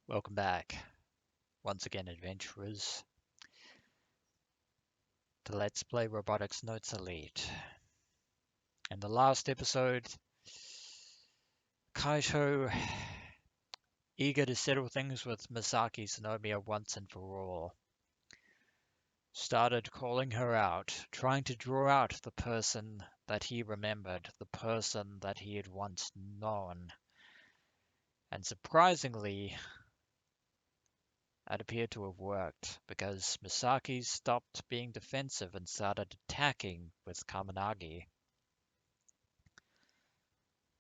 Welcome back, once again, adventurers, to Let's Play Robotics Notes Elite. In the last episode, Kaito, eager to settle things with Misaki Tsunomiya once and for all, started calling her out, trying to draw out the person that he remembered, the person that he had once known. And surprisingly, that appeared to have worked, because Misaki stopped being defensive and started attacking with Kaminagi.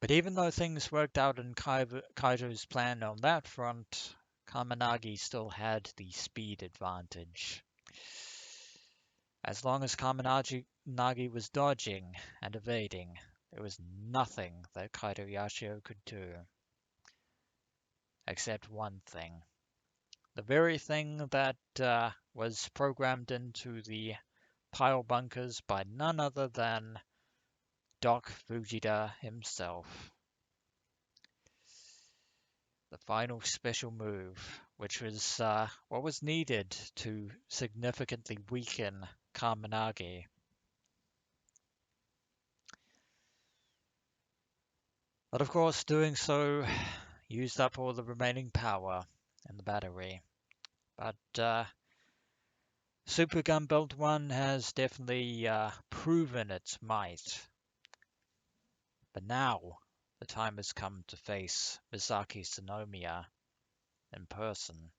But even though things worked out in Kaito's plan on that front, Kaminagi still had the speed advantage. As long as Kaminagi was dodging and evading, there was nothing that Kaito Yashio could do. Except one thing. The very thing that was programmed into the pile bunkers by none other than Doc Fujita himself. The final special move, which was what was needed to significantly weaken Kaminagi. But of course, doing so used up all the remaining power in the battery. But Super Gun Build 1 has definitely proven its might. But now, the time has come to face Misaki Tsunomiya in person.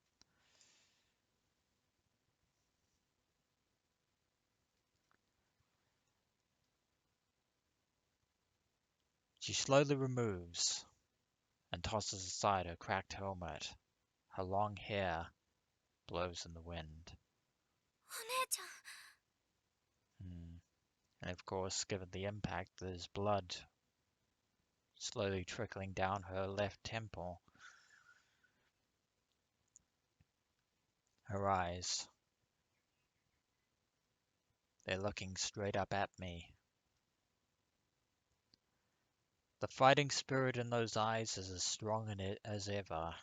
She slowly removes and tosses aside her cracked helmet. Her long hair blows in the wind. And of course, given the impact, there's blood slowly trickling down her left temple. Her eyes, they're looking straight up at me. The fighting spirit in those eyes is as strong in it as ever.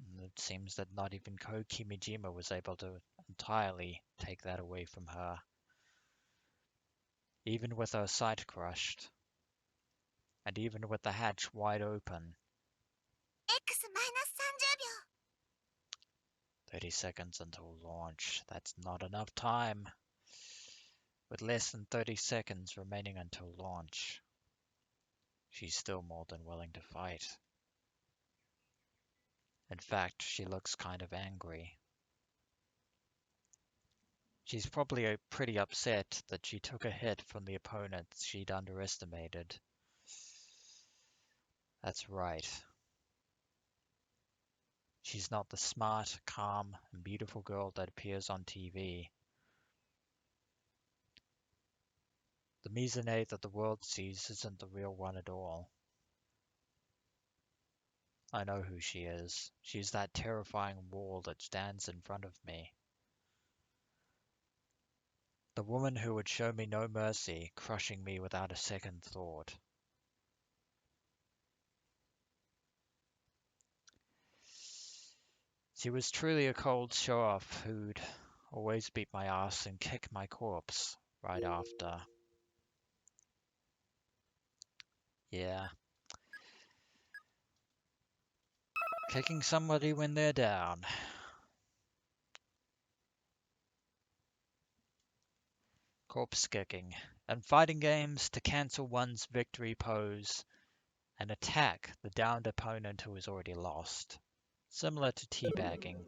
And it seems that not even Kou Kimijima was able to entirely take that away from her. Even with her sight crushed, and even with the hatch wide open. 30 seconds until launch. That's not enough time. With less than 30 seconds remaining until launch, she's still more than willing to fight. In fact, she looks kind of angry. She's probably pretty upset that she took a hit from the opponent she'd underestimated. That's right. She's not the smart, calm, and beautiful girl that appears on TV. The Mizune that the world sees isn't the real one at all. I know who she is. She's that terrifying wall that stands in front of me. The woman who would show me no mercy, crushing me without a second thought. She was truly a cold show-off who'd always beat my ass and kick my corpse right after. Yeah. Kicking somebody when they're down. Corpse kicking. And fighting games to cancel one's victory pose and attack the downed opponent who is already lost. Similar to teabagging.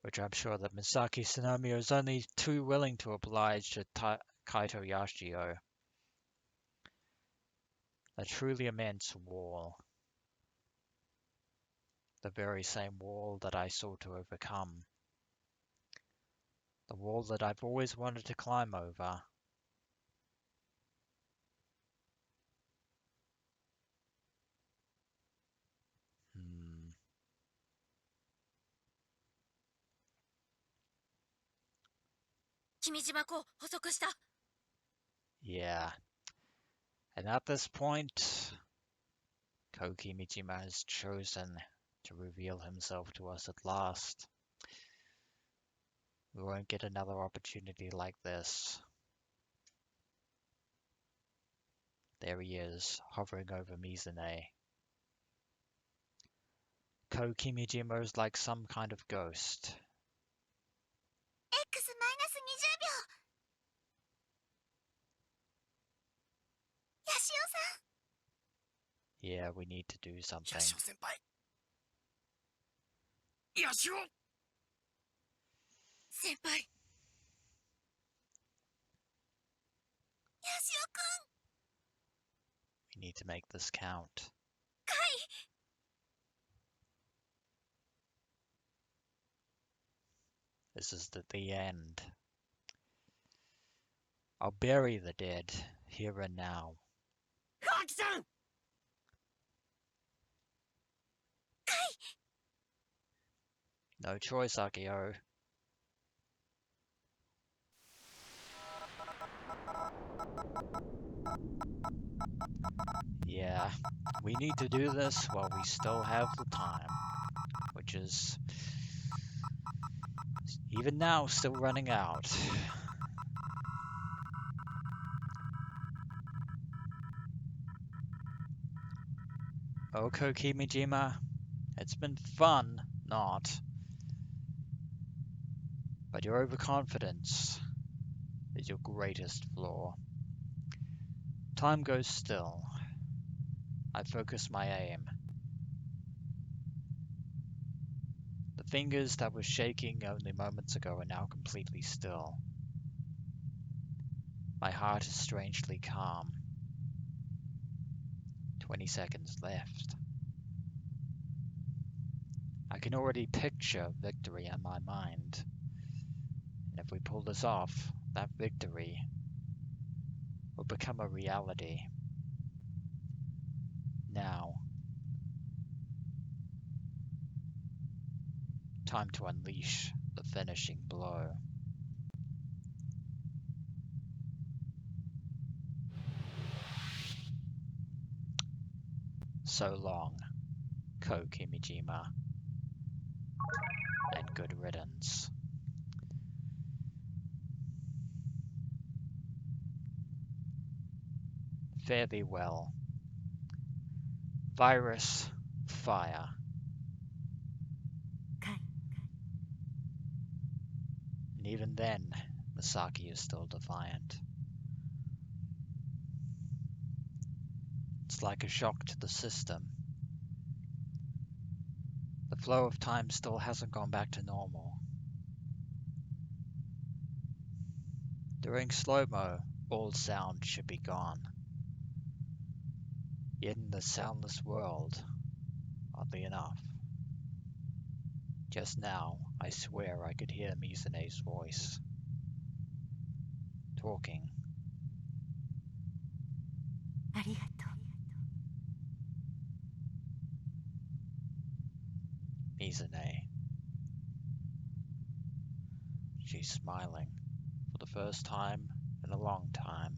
Which I'm sure that Misaki Tsunomiya is only too willing to oblige to Kaito Yashio. A truly immense wall. The very same wall that I sought to overcome. The wall that I've always wanted to climb over. Hmm. Yeah. And at this point, Kou Kimijima has chosen to reveal himself to us at last. We won't get another opportunity like this. There he is, hovering over Mizune. Kou Kimijima is like some kind of ghost. X マイナス20秒。ヤシオさん。 Yeah, we need to do ヤ something. シオ先輩。ヤシオ。先輩。ヤシオくん。 We need to make this count. カイ。 This is the end. I'll bury the dead, here and now. カキさん。 No choice, Akio. Yeah, we need to do this while we still have the time, which is, even now, still running out. Oh, Kou Kimijima, it's been fun, not. But your overconfidence is your greatest flaw. Time goes still. I focus my aim. The fingers that were shaking only moments ago are now completely still. My heart is strangely calm. 20 seconds left. I can already picture victory in my mind. And if we pull this off, that victory will become a reality. Now, time to unleash the finishing blow. So long, Kou Kimijima, and good riddance. Fare thee well. Virus, fire. カイ。 And even then, Misaki is still defiant. It's like a shock to the system. The flow of time still hasn't gone back to normal. During slow-mo, all sound should be gone. Yet in the soundless world, oddly enough, just now I swear I could hear Mizune's voice. Talking. ありがとう。 Mizune. She's smiling, for the first time in a long time.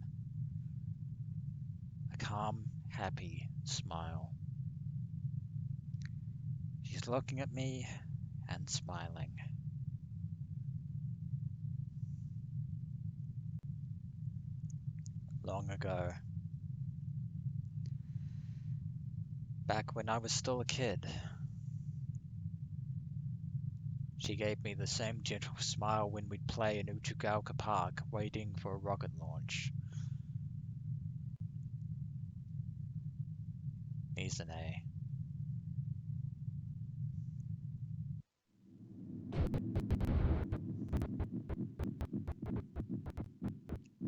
A calm, happy smile. She's looking at me and smiling. Long ago, back when I was still a kid, she gave me the same gentle smile when we'd play in Uchigaoka Park waiting for a rocket launch. Mizune.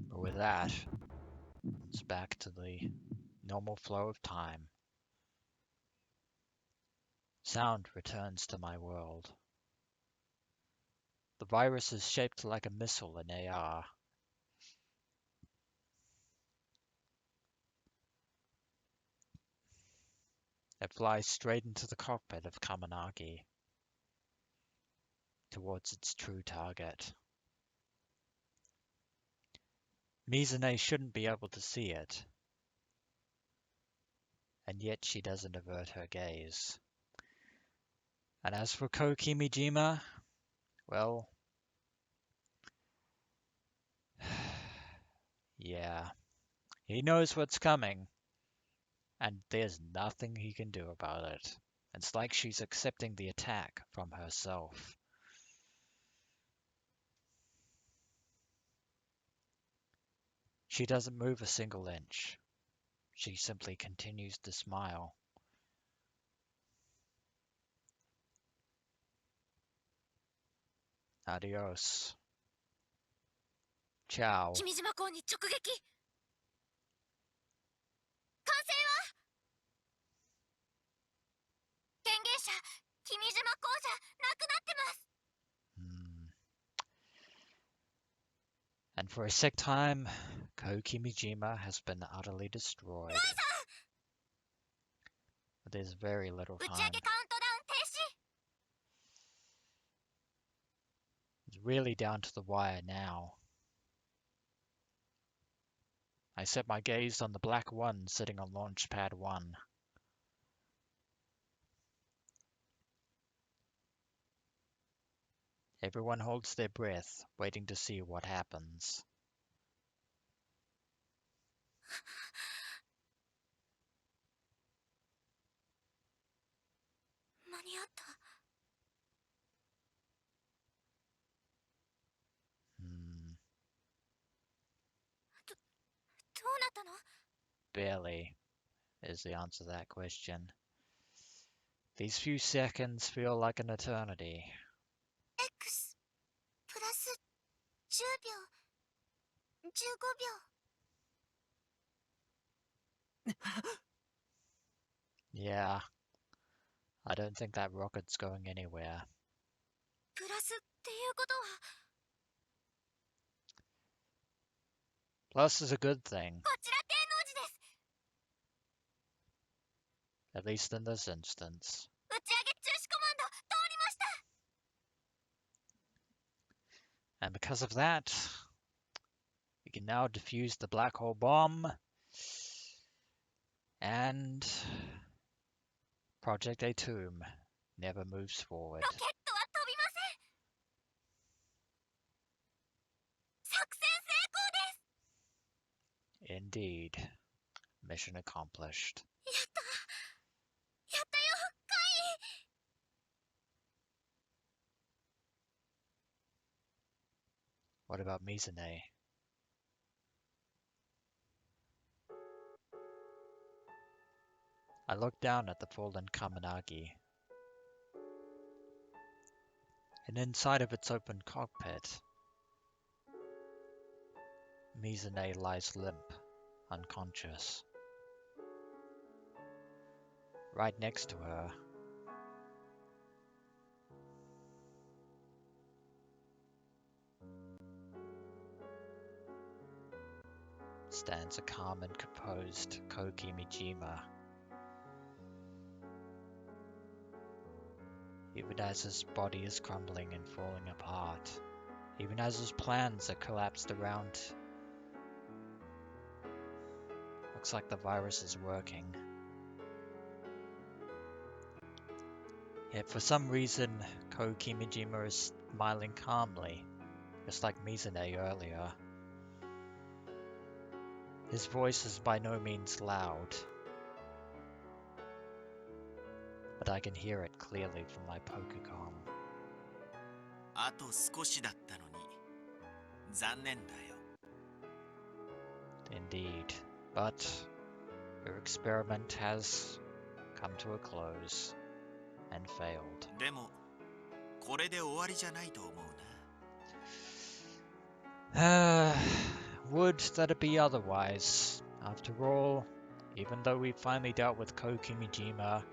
But with that, it's back to the normal flow of time. Sound returns to my world. The virus is shaped like a missile in AR. It flies straight into the cockpit of KAMINAGI, towards its true target. Mizune shouldn't be able to see it. and yet she doesn't avert her gaze. And as for Kou Kimijima, well, yeah, he knows what's coming, and there's nothing he can do about it. It's like she's accepting the attack from herself. She doesn't move a single inch. She simply continues to smile. Adios. Ciao. 君島港に直撃。管制は電源車君島港じゃなくなってます。 Hmm. And for a sec time, Kou Kimijima has been utterly destroyed. But there's very little 打ち上 time. げカウントダウン停止。 It's really down to the wire now. I set my gaze on the black one sitting on launch pad 1. Everyone holds their breath, waiting to see what happens. 間に合った。 Hmm, どうなったの？ barely is the answer to that question. These few seconds feel like an eternity. X プラス10秒15秒。 Yeah, I don't think that rocket's going anywhere. プラスっていうことは Plus is a good thing, こちら天王寺です。 at least in this instance. 打ち上げ中止コマンド通りました。 And because of that, we can now defuse the black hole bomb. And Project Atum never moves forward. ロケットは飛びません。作戦成功です。 Indeed. Mission accomplished. やったやったよカイ。 What about Mizune? I look down at the fallen Kaminagi. And inside of its open cockpit, Mizune lies limp, unconscious. Right next to her, stands a calm and composed Kou Kimijima. Even as his body is crumbling and falling apart, even as his plans are collapsed around, looks like the virus is working. Yet for some reason, Kou Kimijima is smiling calmly, just like Mizune earlier. His voice is by no means loud, but I can hear it clearly from my Pokecom. あと少しだったのに残念だよ。 Indeed, but your experiment has come to a close and failed. でもこれで終わりじゃないと思うな。 Would that it be otherwise. After all, even though we finally dealt with Kou Kimijima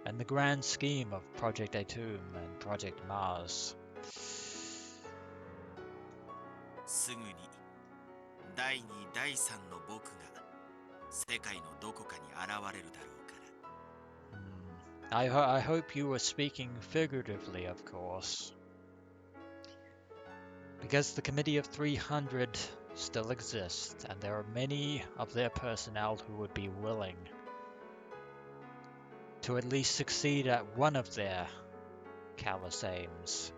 and the grand scheme of Project Atum and Project Mars, すぐに第2第3の僕が世界のどこかに現れるだろうから。 I hope you were speaking figuratively, of course. Because the Committee of 300 still exists, and there are many of their personnel who would be willing to at least succeed at one of their callous aims.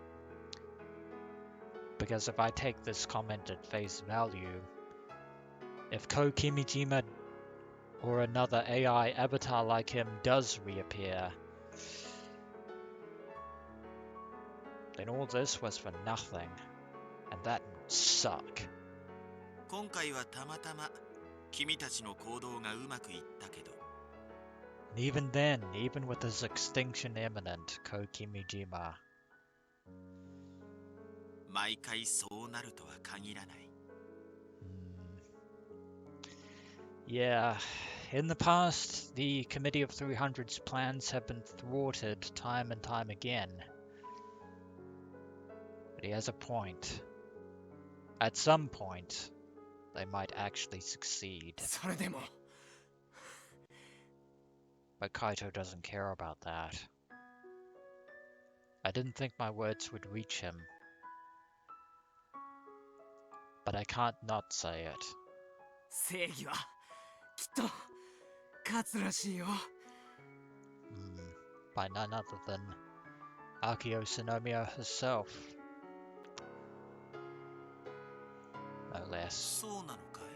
Because if I take this comment at face value, if Kou Kimijima or another AI avatar like him does reappear, then all this was for nothing, and that would suck. 今回はたまたま君たちの行動がうまくいったけど And even then, even with his extinction imminent, Kou Kimijima, 毎回そうなるとは限らない yeah, in the past, the Committee of 300's plans have been thwarted time and time again. But he has a point. At some point, they might actually succeed. それでも But Kaito doesn't care about that. I didn't think my words would reach him. But I can't not say it. 正義はきっと勝つらしいよ By none other than Akio Shinomiya herself. No less. そうなのかい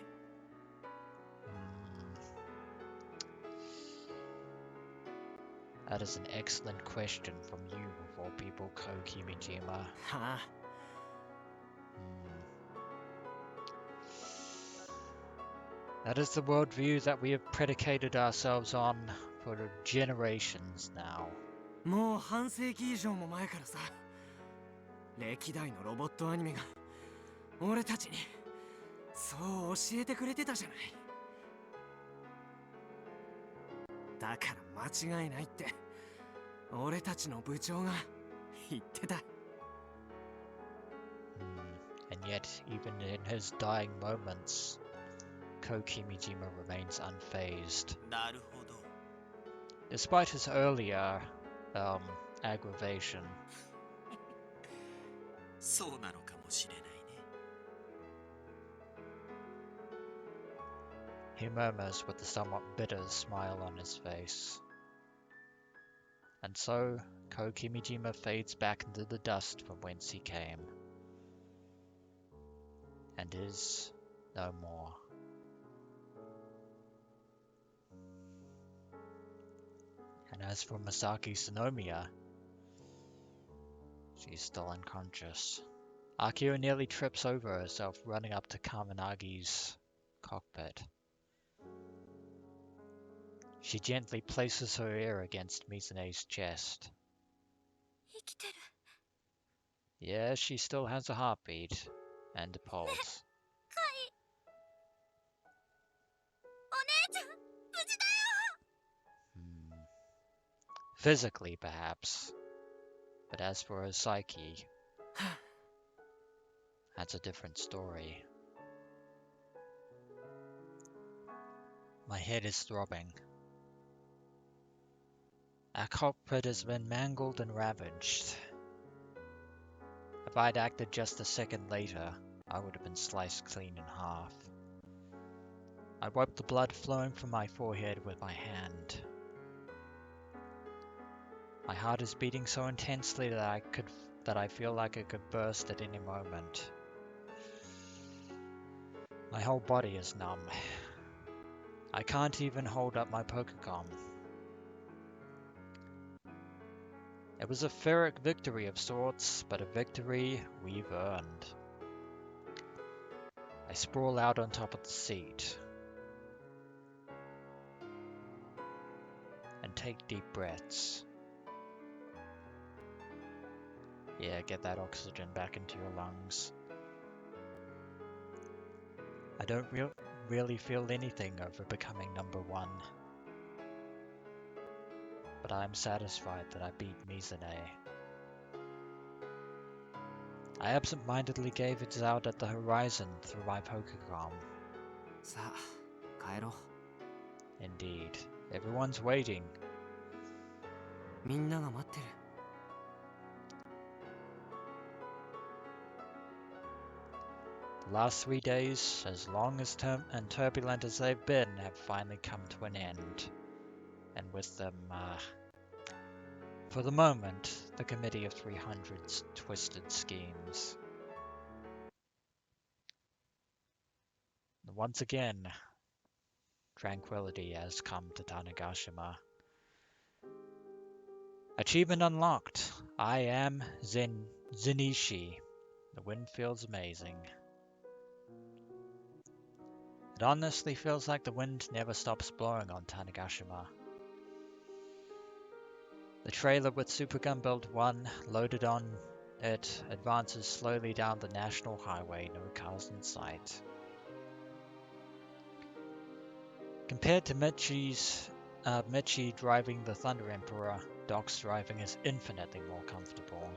That is an excellent question from you, of all people, Kou Kimijima. はあ That is the worldview that we have predicated ourselves on for generations now. もう半世紀以上も前からさ歴代のロボットアニメが俺たちにそう教えてくれてたじゃないだから間違いないって俺たちの部長が言ってた And yet, even in his dying moments, Kou Kimijima remains unfazed. なるほど Despite his earlier aggravation, そうなのかもしれないね he murmurs with a somewhat bitter smile on his face. And so, Kou Kimijima fades back into the dust from whence he came, and is no more. And as for Misaki Shinomiya, she's still unconscious. Akio nearly trips over herself running up to Kaminagi's cockpit. She gently places her ear against Mizune's chest. 生きてる Yes, she still has a heartbeat and a pulse. お姉ちゃん無事だよ Physically, perhaps. But as for her psyche, that's a different story. My head is throbbing. Our cockpit has been mangled and ravaged. If I'd acted just a second later, I would have been sliced clean in half. I wiped the blood flowing from my forehead with my hand. My heart is beating so intensely that I feel like it could burst at any moment. My whole body is numb. I can't even hold up my Pokecom. It was a Pyrrhic victory of sorts, but a victory we've earned. I sprawl out on top of the seat and take deep breaths. Yeah, get that oxygen back into your lungs. I don't really feel anything over becoming number one. But I am satisfied that I beat Mizune. I absent-mindedly gave it out at the horizon through my Pokecom. さあ帰ろう Indeed, everyone's waiting. みんなが待ってる The last 3 days, as long as and turbulent as they've been, have finally come to an end. And with them, For the moment, the Committee of 300's twisted schemes. Once again, tranquility has come to Tanegashima. Achievement unlocked. I am Zenishi. The wind feels amazing. It honestly feels like the wind never stops blowing on Tanegashima. The trailer with Supergun Build 1 loaded on it advances slowly down the national highway, no cars in sight. Compared to Michi driving the Thunder Emperor, Doc's driving is infinitely more comfortable.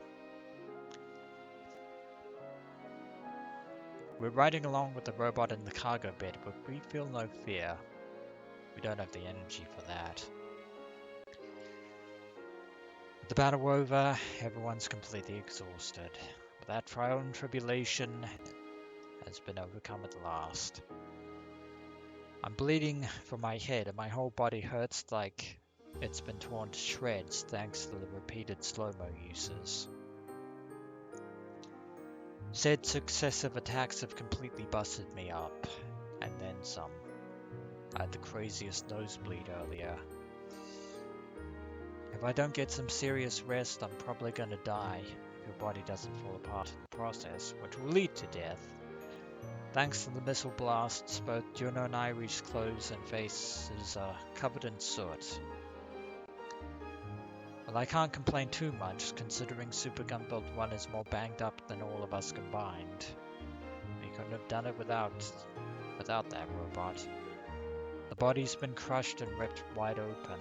We're riding along with the robot in the cargo bed, but we feel no fear. We don't have the energy for that. With the battle over, everyone's completely exhausted. But that trial and tribulation has been overcome at last. I'm bleeding from my head and my whole body hurts like it's been torn to shreds thanks to the repeated slow-mo uses. Said successive attacks have completely busted me up, and then some. I had the craziest nosebleed earlier. If I don't get some serious rest, I'm probably gonna die if your body doesn't fall apart in the process, which will lead to death. Thanks to the missile blasts, both Juno and Irie's clothes and faces are covered in soot. Well, I can't complain too much, considering Supergun Build 1 is more banged up than all of us combined. We couldn't have done it without that robot. The body's been crushed and ripped wide open.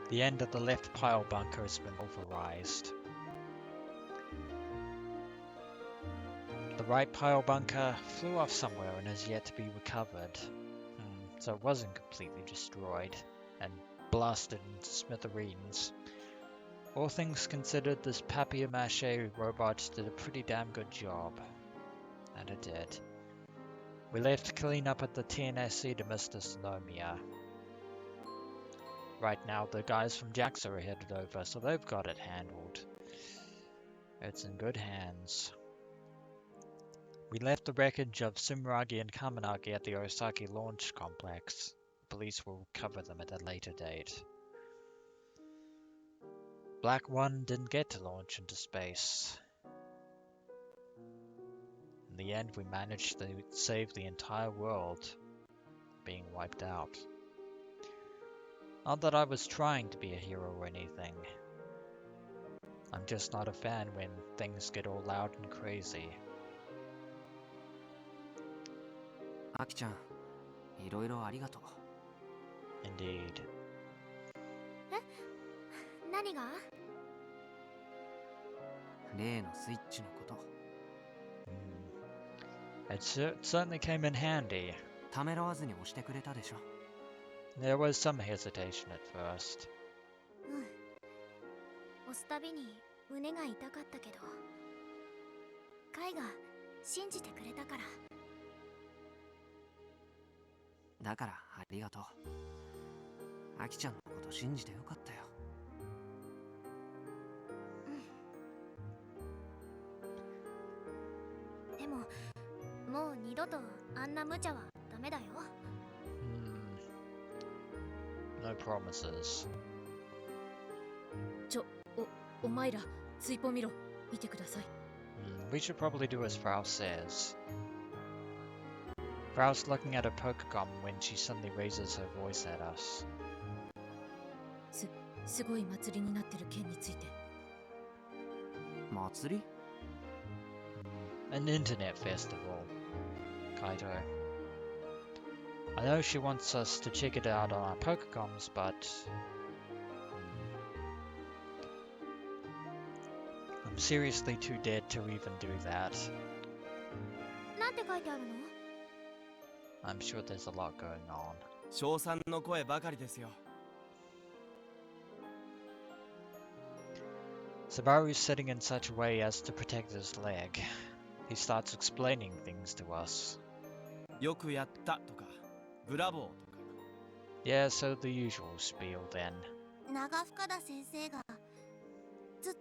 The end of the left pile bunker has been pulverized. The right pile bunker flew off somewhere and has yet to be recovered. So it wasn't completely destroyed and blasted into smithereens. All things considered, this papier-mâché robot did a pretty damn good job. And it did. We left to clean up at the TNSC to Mr. Sonomiya. Right now, the guys from JAXA are headed over, so they've got it handled. It's in good hands. We left the wreckage of Sumeragi and Kaminagi at the Osaki launch complex. The police will recover them at a later date. Black One didn't get to launch into space. In the end, we managed to save the entire world being wiped out. Not that I was trying to be a hero or anything. I'm just not a fan when things get all loud and crazy. アキちゃん、いろいろありがとう。 Indeed. 何が？例のスイッチのこと。It certainly came in handy. ためらわずに押してくれたでしょ。 There was some hesitation at first. 押すたびに胸が痛かったけど、カイが信じてくれたから。だからありがとう。アキちゃんのこと信じてよかったよ。でも、もう二度とあんな無茶はダメだよ。No promises. お前ら、ツイポ見ろ。見てください。We should probably do as Frau says. Frau's looking at her Pokemon when she suddenly raises her voice at us. すごい祭りになってる件について。祭り？ An internet festival, Kaito. I know she wants us to check it out on our Pokecoms, but I'm seriously too dead to even do that. なんて書いてあるの？ I'm sure there's a lot going on. 称賛の声ばかりですよ。 Sabaru's sitting in such a way as to protect his leg. He starts explaining things to us. よくやったとか、ブラボーとか。 Yeah, so the usual spiel then. 長深田先生がずっと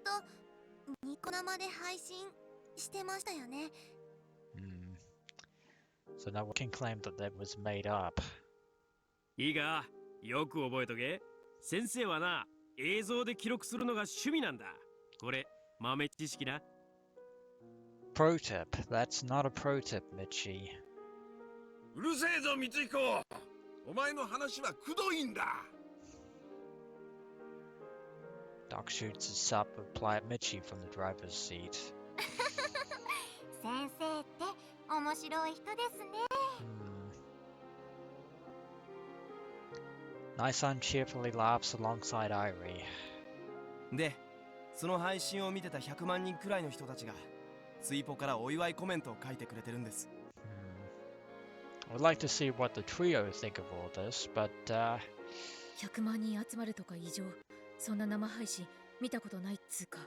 ニコ生で配信してましたよね。Hmm. So now we can claim that that was made up. いいか、よく覚えとけ。先生はな、映像で記録するのが趣味なんだ。これ、豆知識な。Pro tip. That's not a pro tip, Michi. うるせえぞ光彦、お前の話はくどいんだ。Doc shoots his sup reply at Michi from the driver's seat. 先生って面白い人ですね。Nisan cheerfully laughs alongside Irie. で、その配信を見てた100万人くらいの人たちがツイポからお祝いコメントを書いてくれてるんです。I would like to see what the trio think of all this, but 100万人集まるとか異常。そんな生配信見たことないっつうか。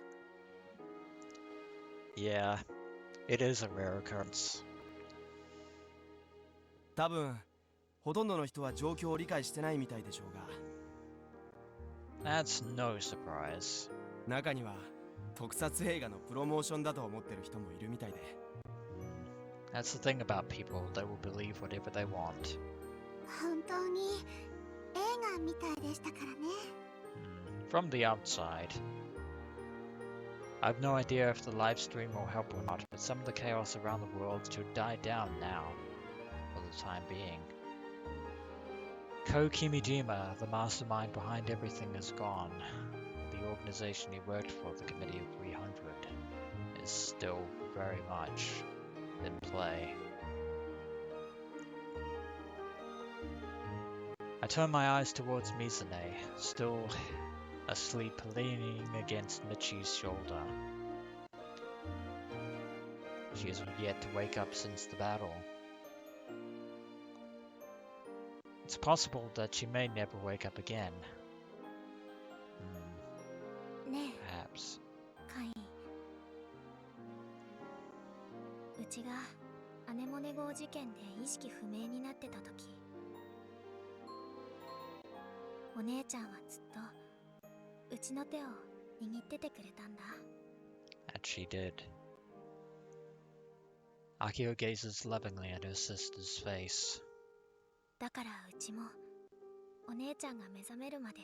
yeah, it is a rare occurrence. 多分ほとんどの人は状況を理解してないみたいでしょうが、 That's no surprise. 中には特撮映画のプロモーションだと思ってる人もいるみたいで。 That's the thing about people, they will believe whatever they want. 本当に映画みたいでしたからね。From the outside. I have no idea if the live stream will help or not, but some of the chaos around the world should die down now, for the time being. Kou Kimijima, the mastermind behind everything, is gone. The organization he worked for, the Committee of 300, is still very much in play. I turn my eyes towards Mizune, still asleep, leaning against Michi's shoulder. She has yet to wake up since the battle. It's possible that she may never wake up again. ね Perhaps. え、カイ。うちがアネモネ号事件で意識不明になってた時、お姉ちゃんはずっとうちの手を握っててくれたんだ。 And she did. Akio gazes lovingly at her sister's face. だからうちもお姉ちゃんが目覚めるまで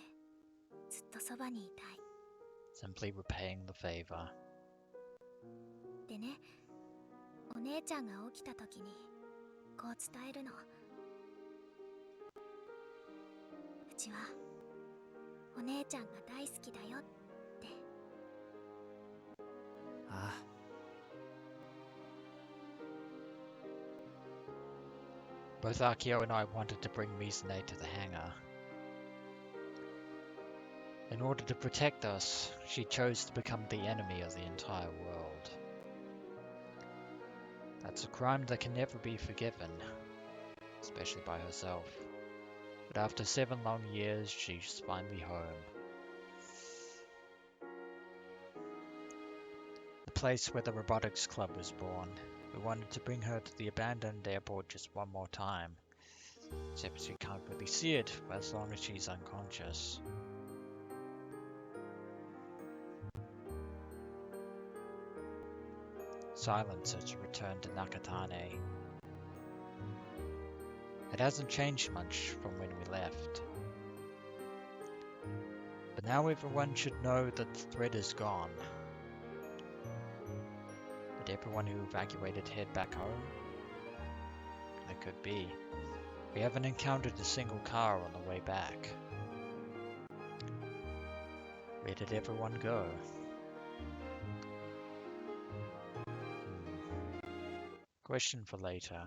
ずっとそばにいたい。 Simply repaying the favor. でね、お姉ちゃんが起きた時にこう伝えるの。うちはお姉ちゃんが大好きだよって。ああ。Both Akio and I wanted to bring Mizune to the hangar. In order to protect us, she chose to become the enemy of the entire world. That's a crime that can never be forgiven, especially by herself. But after 7 long years, she's finally home. The place where the Robotics Club was born. We wanted to bring her to the abandoned airport just one more time. Except she can't really see it for as long as she's unconscious. Silence as we return to Nakatane. It hasn't changed much from when we left. But now everyone should know that the threat is gone. Did everyone who evacuated head back home? It could be. We haven't encountered a single car on the way back. Where did everyone go? Question for later.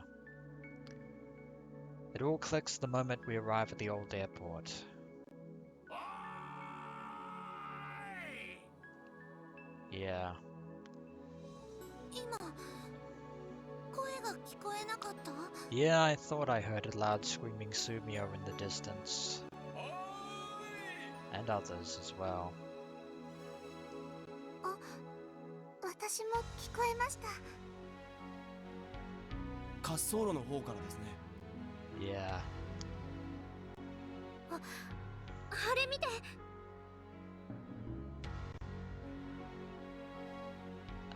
It all clicks the moment we arrive at the old airport. Yeah. 今声が聞こえなかった？ Yeah, I thought I heard a loud screaming Sumio in the distance. And others as well. あ、私も聞こえました。滑走路の方からですね。Yeah. あれ見て、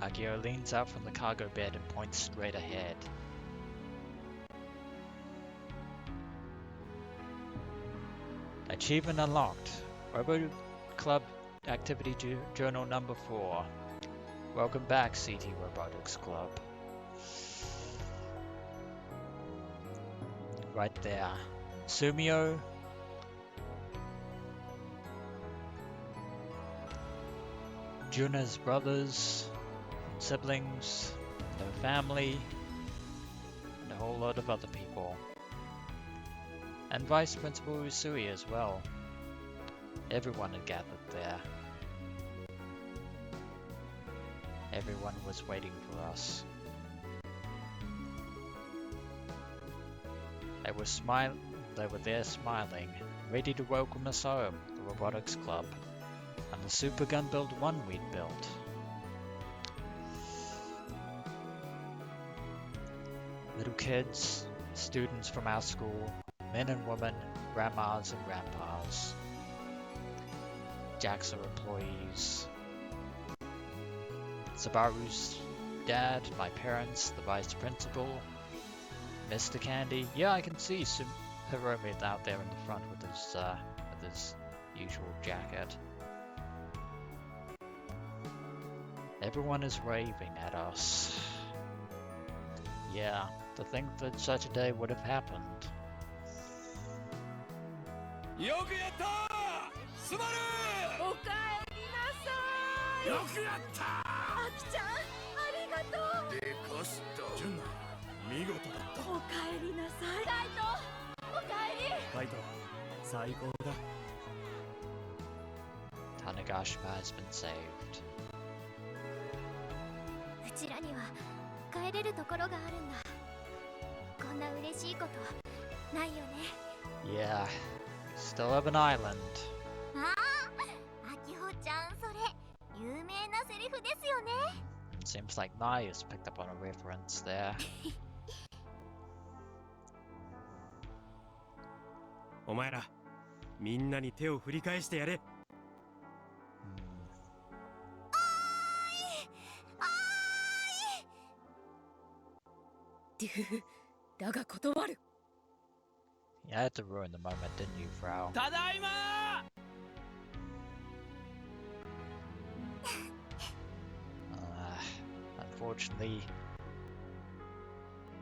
Akio leans out from the cargo bed and points straight ahead. Achievement unlocked. Robo Club Activity Journal number 4. Welcome back, CT Robotics Club. Right there. Sumio. Juna's brothers and siblings, their family, and a whole lot of other people. And Vice Principal Usui as well. Everyone had gathered there. Everyone was waiting for us. They were there smiling, ready to welcome us home, the Robotics Club, and the Super Gun Build 1 we'd built. Little kids, students from our school, men and women, grandmas and grandpas, JAXA employees, Sabaru's dad, my parents, the vice principal, Mr. Candy. Yeah, I can see Hiromi out there in the front with his usual jacket. Everyone is raving at us. Yeah, to think that such a day would have happened. Tanegashima has been saved. うちらには帰れるところがあるんだ。こんな嬉しいことないよね。 Yeah, still have an island. ああ、あきほちゃん、それ有名なセリフですよね。 It seems like Nai has picked up on a reference there. お前らみんなに手を振り返してやれ。デュー、だが断る。 You had to ruin the moment, didn't you, Frau? ただいま。Unfortunately,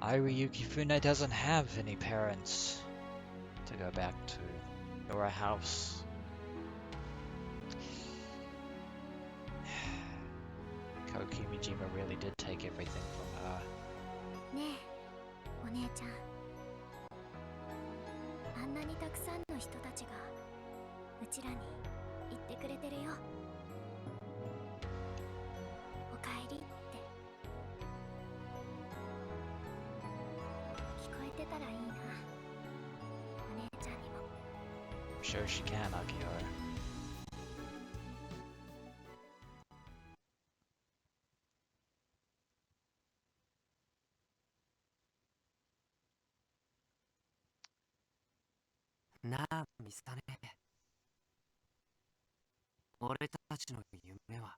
Airi Yukifune doesn't have any parents to go back to, or a house. Kou Kimijima really did take everything from her. ねえ、お姉ちゃん。あんなにたくさんの人たちがうちらに言ってくれてるよ。おかえりって。聞こえてたらいいな。お姉ちゃんにも。I'm sure she can, Akio. なあ、ミサネ。俺たちの夢は、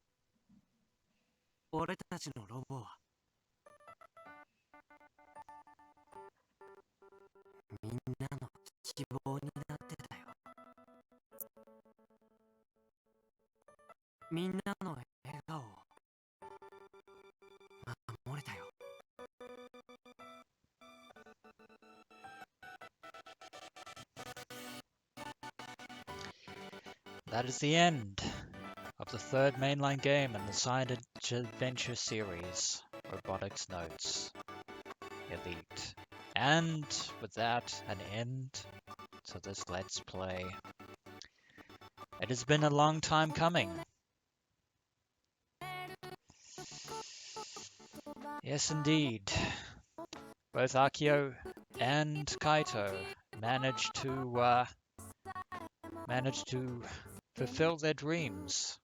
俺たちのロボは、みんなの希望になってたよ。みんなの笑顔を守れたよ。That is the end of the third mainline game in the side adventure series, Robotics Notes Elite. And with that, an end to this Let's Play. It has been a long time coming. Yes, indeed. Both Akio and Kaito managed to fulfill their dreams.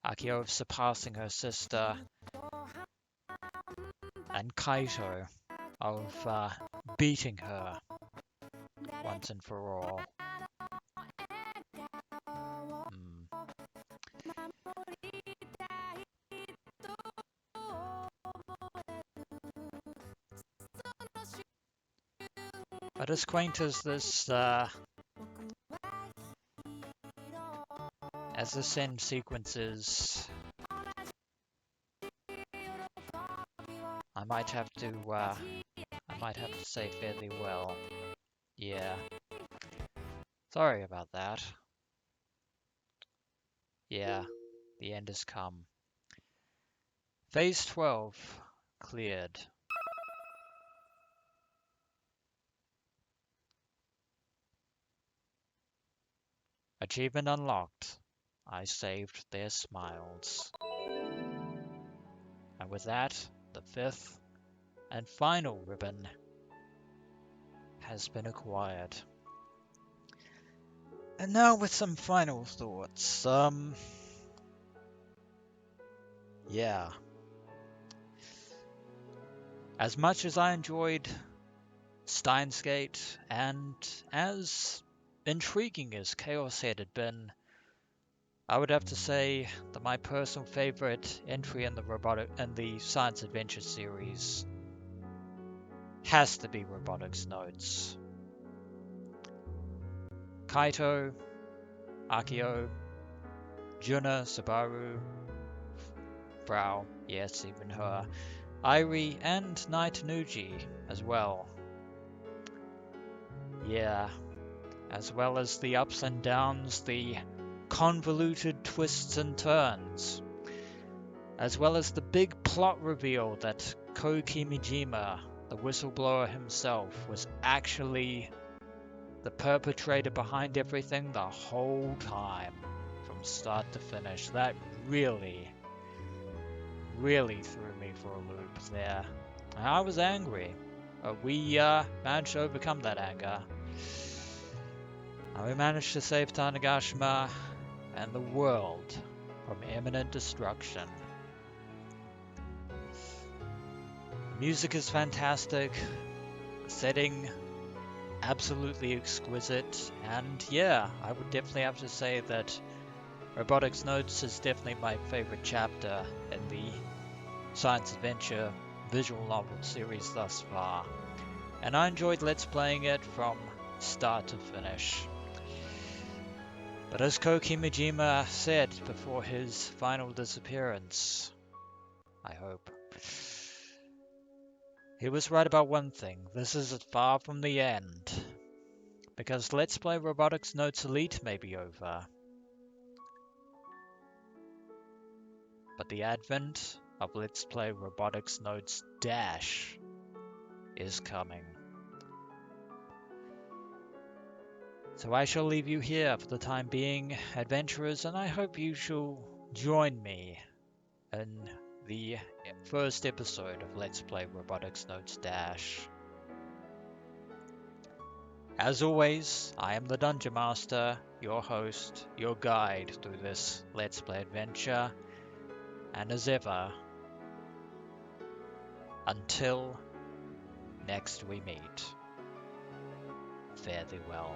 Akio of surpassing her sister, and Kaito of beating her once and for all. But as quaint as this end sequence is, I might have to say fairly well. Yeah. Sorry about that. Yeah, the end has come. Phase 12 cleared. Achievement unlocked. I saved their smiles. And with that, the 5th and final ribbon has been acquired. And now with some final thoughts. Yeah. As much as I enjoyed Steins Gate, and as intriguing as ChäoS had been, I would have to say that my personal favorite entry in the science adventure series has to be Robotics Notes. Kaito, Akio, Juna, Subaru, Frau, yes, even her, Irie, and Naitanuji as well. Yeah, as well as the ups and downs, the convoluted twists and turns, as well as the big plot reveal that Kou Kimijima, the whistleblower himself, was actually the perpetrator behind everything the whole time, from start to finish. That really threw me for a loop there. I was angry. We managed to overcome that anger. We managed to save Tanegashima and the world from imminent destruction. Music is fantastic, setting absolutely exquisite, and yeah, I would definitely have to say that Robotics Notes is definitely my favorite chapter in the science adventure visual novel series thus far, and I enjoyed Let's Playing it from start to finish. But as Kou Kimijima said before his final disappearance, I hope, he was right about one thing: this is far from the end. Because Let's Play Robotics Notes Elite may be over, but the advent of Let's Play Robotics Notes Dash is coming. So I shall leave you here for the time being, adventurers, and I hope you shall join me in the first episode of Let's Play Robotics Notes Dash. As always, I am the Dungeon Master, your host, your guide through this Let's Play adventure, and as ever, until next we meet, fare thee well.